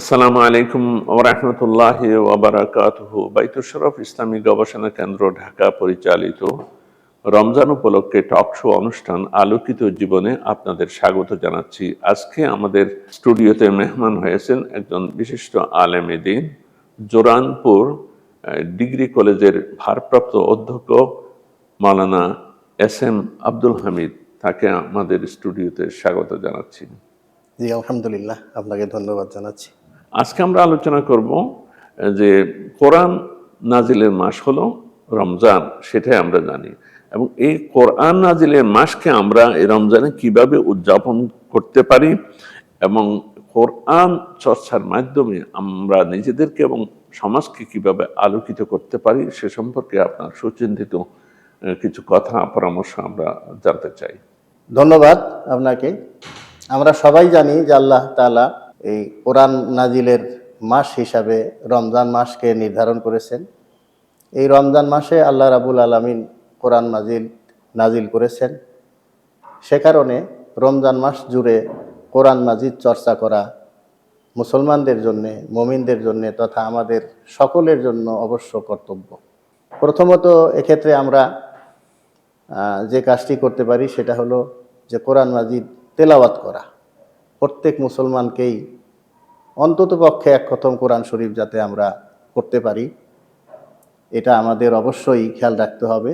আসসালামু আলাইকুম ওয়া রাহমাতুল্লাহি ওয়া বারাকাতুহু। বাইতুশ শরফ ইসলামী গবেষণা কেন্দ্র ঢাকা পরিচালিত রমজান উপলক্ষে টক শো অনুষ্ঠান আলোকিত জীবনে আপনাদের স্বাগত জানাচ্ছি। আজকে আমাদের স্টুডিওতে মেহমান হয়েছেন একজন বিশিষ্ট আলেমে দ্বীন, জোরানপুর ডিগ্রি কলেজের ভারপ্রাপ্ত অধ্যক্ষ মাওলানা এস এম আব্দুল হামিদ। তাকে আমাদের স্টুডিওতে স্বাগত জানাচ্ছি। জি, আলহামদুলিল্লাহ, আপনাকে ধন্যবাদ জানাচ্ছি। আজকে আমরা আলোচনা করব যে কোরআন নাজিলের মাস হলো রমজান, সেটাই আমরা জানি। এবং এই কোরআন নাজিলের মাসকে আমরা এই রমজানে কিভাবে উদযাপন করতে পারি এবং কোরআন চর্চার মাধ্যমে আমরা নিজেদেরকে এবং সমাজকে কিভাবে আলোকিত করতে পারি সে সম্পর্কে আপনার সুচিন্তিত কিছু কথা পরামর্শ আমরা জানতে চাই। ধন্যবাদ আপনাকে। আমরা সবাই জানি যে আল্লাহ তাআলা এই কোরআন নাজিলের মাস হিসাবে রমজান মাসকে নির্ধারণ করেছেন। এই রমজান মাসে আল্লাহ রাব্বুল আলামিন কোরআন নাজিল করেছেন। সে কারণে রমজান মাস জুড়ে কোরআন মাজিদ চর্চা করা মুসলমানদের জন্যে, মুমিনদের জন্যে তথা আমাদের সকলের জন্য অবশ্য কর্তব্য। প্রথমত এক্ষেত্রে আমরা যে কাজটি করতে পারি সেটা হলো যে কোরআন মাজিদ তেলাওয়াত করা। প্রত্যেক মুসলমানকেই অন্ততপক্ষে এক খতম কোরআন শরীফ যাতে আমরা করতে পারি, এটা আমাদের অবশ্যই খেয়াল রাখতে হবে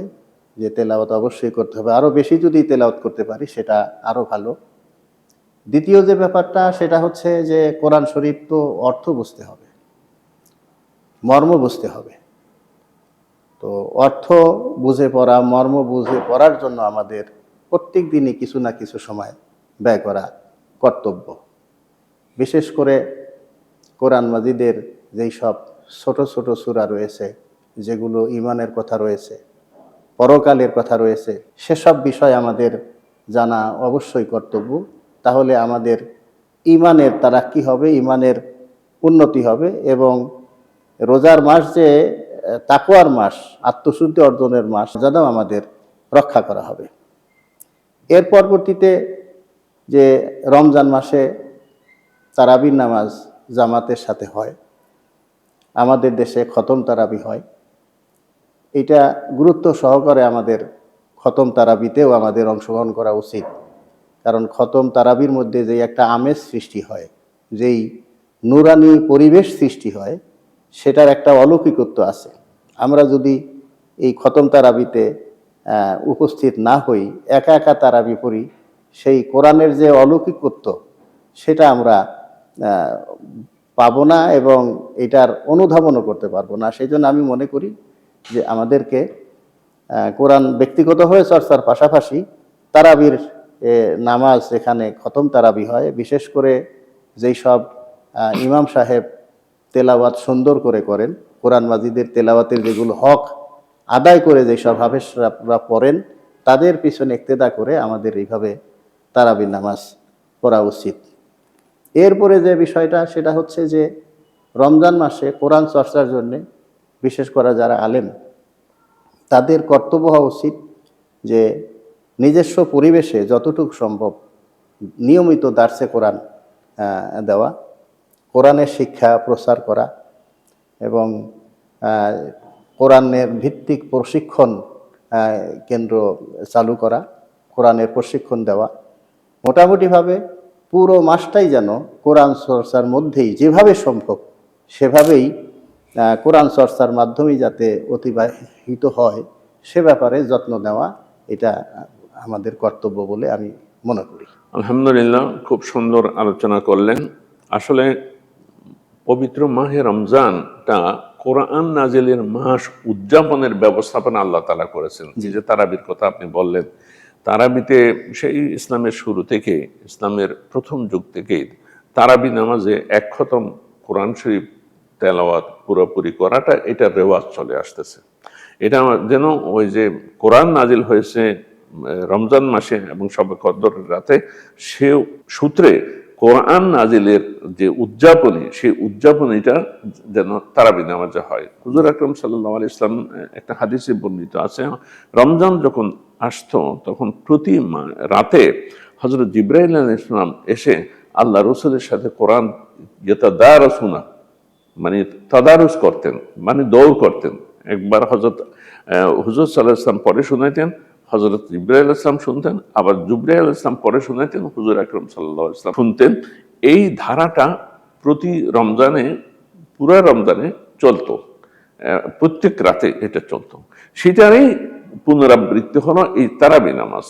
যে তেলাওয়াত অবশ্যই করতে হবে। আরও বেশি যদি তেলাওয়াত করতে পারি সেটা আরও ভালো। দ্বিতীয় যে ব্যাপারটা সেটা হচ্ছে যে কোরআন শরীফ তো অর্থ বুঝতে হবে, মর্ম বুঝতে হবে। তো অর্থ বুঝে পড়া, মর্ম বুঝে পড়ার জন্য আমাদের প্রত্যেক দিনই কিছু না কিছু সময় ব্যয় করা কর্তব্য। বিশেষ করে কোরআন মাজিদের যেই সব ছোট ছোট সূরা রয়েছে, যেগুলো ঈমানের কথা রয়েছে, পরকালের কথা রয়েছে, সেসব বিষয় আমাদের জানা অবশ্যই কর্তব্য। তাহলে আমাদের ঈমানের তারাক্কি হবে, ঈমানের উন্নতি হবে এবং রোজার মাস যে তাকওয়ার মাস, আত্মশুদ্ধি অর্জনের মাস, যেন আমাদের রক্ষা করা হবে। এর পরবর্তীতে যে রমজান মাসে তারাবির নামাজ জামাতের সাথে হয়, আমাদের দেশে খতম তারাবি হয়। এটা গুরুত্ব সহকারে আমাদের খতম তারাবিতেও আমাদের অংশগ্রহণ করা উচিত। কারণ খতম তারাবির মধ্যে যেই একটা আমেজ সৃষ্টি হয়, যেই নুরানি পরিবেশ সৃষ্টি হয়, সেটার একটা অলৌকিকত্ব আছে। আমরা যদি এই খতম তারাবিতে উপস্থিত না হই, একা একা তারাবি পড়ি, সেই কোরআনের যে অলৌকিকত্ব সেটা আমরা পাবো না এবং এটার অনুধাবনও করতে পারবো না। সেই জন্য আমি মনে করি যে আমাদেরকে কোরআন ব্যক্তিগতভাবে চর্চার পাশাপাশি তারাবির নামাজ, যেখানে খতম তারাবি হয়, বিশেষ করে যেই সব ইমাম সাহেব তেলাওয়াত সুন্দর করে করেন, কোরআন মাজিদের তেলাওয়াতের যেগুলো হক আদায় করে যেসব হাফেজরা পড়েন, তাদের পিছনে ইক্তেদা করে আমাদের এইভাবে তারাবির নামাজ পড়া উচিত। এরপরে যে বিষয়টা সেটা হচ্ছে যে রমজান মাসে কোরআন চর্চার জন্যে বিশেষ করে যারা আলেম, তাদের কর্তব্য হওয়া উচিত যে নিজস্ব পরিবেশে যতটুকু সম্ভব নিয়মিত দার্সে কোরআন দেওয়া, কোরআনের শিক্ষা প্রচার করা এবং কোরআনের ভিত্তিক প্রশিক্ষণ কেন্দ্র চালু করা, কোরআনের প্রশিক্ষণ দেওয়া। মোটামুটিভাবে পুরো মাসটাই যেন কোরআন চর্চার মধ্যেই যেভাবে সম্ভব সেভাবেই কোরআন চর্চার মাধ্যমেই যাতে অতিবাহিত হয়, সে ব্যাপারে যত্ন নেওয়া, এটা আমাদের কর্তব্য বলে আমি মনে করি। আলহামদুলিল্লাহ, খুব সুন্দর আলোচনা করলেন। আসলে পবিত্র মাহে রমজানটা কোরআন নাজিলের মাস উদযাপনের ব্যবস্থাপনা আল্লাহ তাআলা করেছেন। যে তারাবির কথা আপনি বললেন, তারাবিতে সেই ইসলামের শুরু থেকে, ইসলামের প্রথম যুগ থেকেই তারাবি নামাজে এক খতম কোরআন শরীফ তেলাওয়াত পুরোপুরি করাটা, এটা রেওয়াজ চলে আসতেছে। এটা যেন ওই যে কোরআন নাজিল হয়েছে রমজান মাসে এবং শবে কদরের রাতে, সে সূত্রে কোরআন নাজিলের যে উদযাপনী, সেই উদযাপনীটা যেন তারাবি নামাজে হয়। হুজুর আকরাম সাল্লাল্লাহু আলাইহি ওয়াসাল্লাম একটা হাদিসে বর্ণিত আছে, রমজান যখন আসতো তখন প্রতি রাতে হযরত জিবরাইল আলাইহিস সালাম এসে আল্লাহ রসুলের সাথে কোরআন ইয়াতাদারাসুনা মানে তাদারুস করতেন, মানে দৌড় করতেন। একবার হযরত হুজুর সাল্লাল্লাহু আলাইহি ওয়াসাল্লাম পরে শুনাইতেন, হযরত জিবরাইল আলাইহিস সালাম শুনতেন, আবার জিবরাইল আলাইহিস সালাম পরে শুনাইতেন, হুজুর আকরাম সাল্লাল্লাহু আলাইহি ওয়াসাল্লাম শুনতেন। এই ধারাটা প্রতি রমজানে, পুরা রমজানে চলতো, প্রত্যেক রাতে এটা চলতো। সেটারই পুনরাবৃত্তি হলো এই তারাবি নামাজ।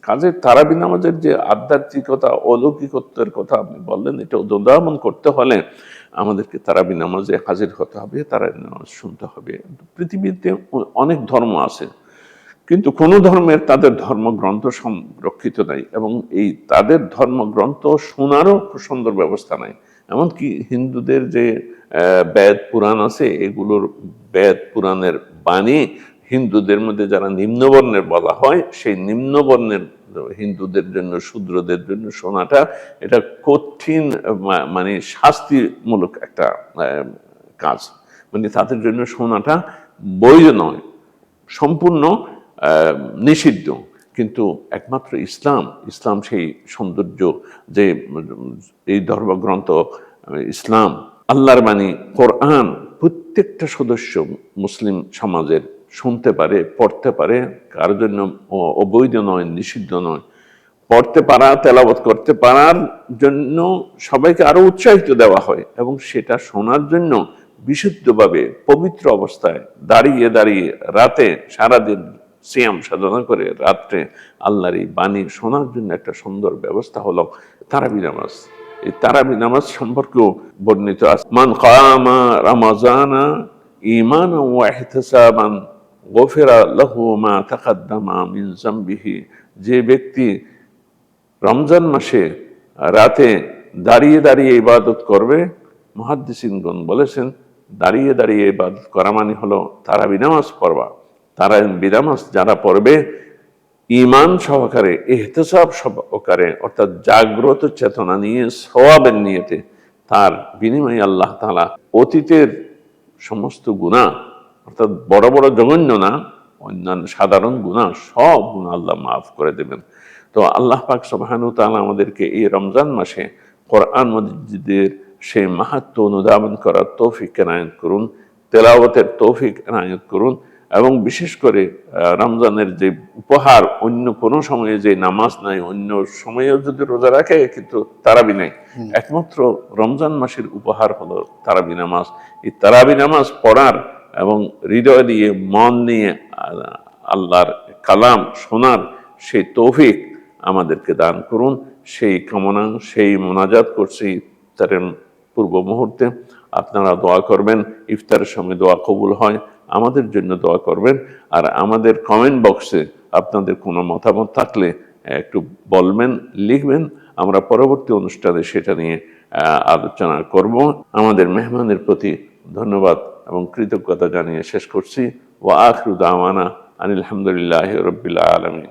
কাজে তারাবি নামাজের যে আধ্যাত্মিকতা, অলৌকিকত্বের কথা আপনি বললেন, এটা উদ্ভাবন করতে হলে আমাদেরকে তারাবি নামাজে হাজির হতে হবে, তারাবি নামাজ শুনতে হবে। পৃথিবীতে অনেক ধর্ম আছে, কিন্তু কোনো ধর্মের তাদের ধর্মগ্রন্থ সংরক্ষিত নাই, এবং এই তাদের ধর্মগ্রন্থ শোনারও খুব সুন্দর ব্যবস্থা নাই। এমনকি হিন্দুদের যে বেদ পুরাণ আছে, এগুলোর বেদ পুরাণের বাণী হিন্দুদের মধ্যে যারা নিম্নবর্ণের বলা হয়, সেই নিম্নবর্ণের হিন্দুদের জন্য, শূদ্রদের জন্য শোনাটা এটা কঠিন, মানে শাস্তিমূলক একটা কাজ। মানে তাদের জন্য শোনাটা বৈধ নয়, সম্পূর্ণ নিষিদ্ধ। কিন্তু একমাত্র ইসলাম সেই সৌন্দর্য, যে এই ধর্মগ্রন্থ ইসলাম, আল্লাহর বাণী কোরআন প্রত্যেকটা সদস্য মুসলিম সমাজের শুনতে পারে, পড়তে পারে, কার জন্য অবৈধ নয়, নিষিদ্ধ নয়। পড়তে পারা, তেলাওয়াত করতে পারার জন্য সবাইকে আরো উৎসাহিত দেওয়া হয়, এবং সেটা শোনার জন্য বিশুদ্ধভাবে পবিত্র অবস্থায় দাঁড়িয়ে দাঁড়িয়ে রাতে সারাদিন সিয়াম সাধনা করে রাত্রে আল্লাহর এই বাণী শোনার জন্য একটা সুন্দর ব্যবস্থা হলো তারাবি নামাজ। এই তারাবি নামাজ সম্পর্কেও বর্ণিত আছে, মান কামা রমাজানা ঈমানান ওয়া ইহতিসাবান গুফিরা লাহু মা তাকাদ্দামা মিন যামবিহি। যে ব্যক্তি রমজান মাসে রাতে দাঁড়িয়ে দাঁড়িয়ে ইবাদত করবে, মুহাদ্দিসিনগণ বলেছেন দাঁড়িয়ে দাঁড়িয়ে ইবাদত করা মানে হলো তারাবি নামাজ পড়বা। তারাবি নামাজ যারা পড়বে ঈমান সহকারে, ইহতিসাব সহকারে, অর্থাৎ জাগ্রত চেতনা নিয়ে, সওয়াবের নিয়তে, তার বিনিময়ে আল্লাহ তাআলা অতীতের সমস্ত গুনাহ, অর্থাৎ বড় বড় জঘন্য না, অন্যান্য সাধারণ গুনাহ, সব গুনাহ আল্লাহ মাফ করে দেবেন। তো আল্লাহ পাক সুবহানাহু ওয়া তাআলা আমাদেরকে এই রমজান মাসে কোরআন মাজিদের সেই মাহাত্ম্য অনুধাবন করার তৌফিক এনায়েত করুন, তেলাওয়াতের তৌফিক এনায়েত করুন, এবং বিশেষ করে রমজানের যে উপহার, অন্য কোনো সময়ে যে নামাজ নাই, অন্য সময়েও যদি রোজা রাখে কিন্তু তারাবি নাই, একমাত্র রমজান মাসের উপহার হলো তারাবি নামাজ। এই তারাবি নামাজ পড়ার এবং হৃদয় দিয়ে, মন নিয়ে আল্লাহর কালাম শোনার সেই তৌফিক আমাদেরকে দান করুন। সেই কামনা, সেই মোনাজাত করছি ইফতারের পূর্ব মুহূর্তে। আপনারা দোয়া করবেন, ইফতারের সময় দোয়া কবুল হয়, আমাদের জন্য দোয়া করবেন। আর আমাদের কমেন্ট বক্সে আপনাদের কোনো মতামত থাকলে একটু বলবেন, লিখবেন, আমরা পরবর্তী অনুষ্ঠানে সেটা নিয়ে আলোচনা করব। আমাদের মেহমানের প্রতি ধন্যবাদ এবং কৃতজ্ঞতা জানিয়ে শেষ করছি। ওয়া আখিরু দাওয়ানা আনিল হামদুলিল্লাহি রাব্বিল আলামিন।